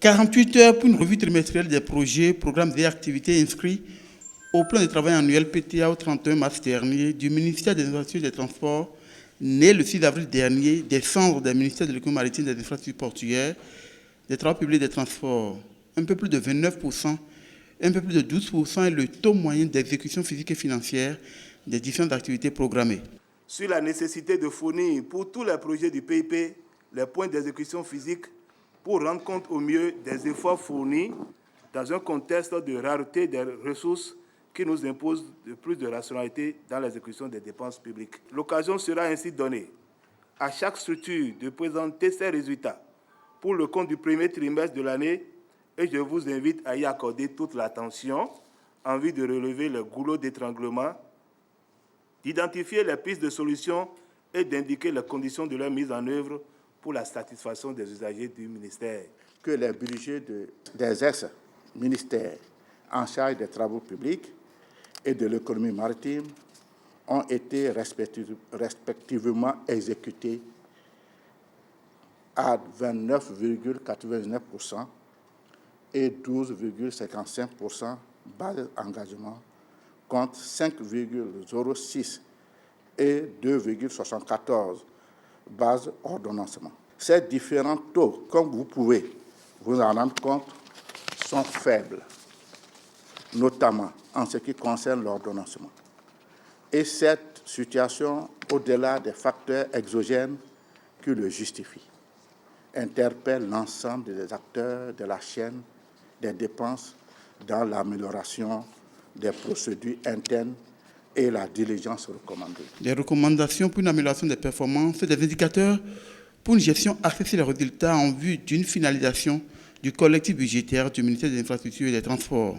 48 heures pour une revue trimestrielle des projets, programmes et activités inscrits au plan de travail annuel PTA au 31 mars dernier du ministère des Infrastructures et des Transports, né le 6 avril dernier, des cendres des ministères de l'économie maritime, des infrastructures portuaires, des travaux publics et des transports. Un peu plus de 29%, un peu plus de 12% est le taux moyen d'exécution physique et financière des différentes activités programmées. Sur la nécessité de fournir pour tous les projets du PIP les points d'exécution physique pour rendre compte au mieux des efforts fournis dans un contexte de rareté des ressources qui nous impose de plus de rationalité dans l'exécution des dépenses publiques. L'occasion sera ainsi donnée à chaque structure de présenter ses résultats pour le compte du premier trimestre de l'année et je vous invite à y accorder toute l'attention en vue de relever le goulot d'étranglement, d'identifier les pistes de solutions et d'indiquer les conditions de leur mise en œuvre pour la satisfaction des usagers du ministère. Que les budgets des ex-ministères en charge des travaux publics et de l'économie maritime ont été respectivement exécutés à 29,99% et 12,55% base engagement contre 5,06 et 2,74 base ordonnancement. Ces différents taux, comme vous pouvez vous en rendre compte, sont faibles, notamment en ce qui concerne l'ordonnancement. Et cette situation, au-delà des facteurs exogènes qui le justifient, interpelle l'ensemble des acteurs de la chaîne des dépenses dans l'amélioration des procédures internes et la diligence recommandée. Des recommandations pour une amélioration des performances, des indicateurs pour une gestion axée sur les résultats en vue d'une finalisation du collectif budgétaire du ministère des Infrastructures et des Transports.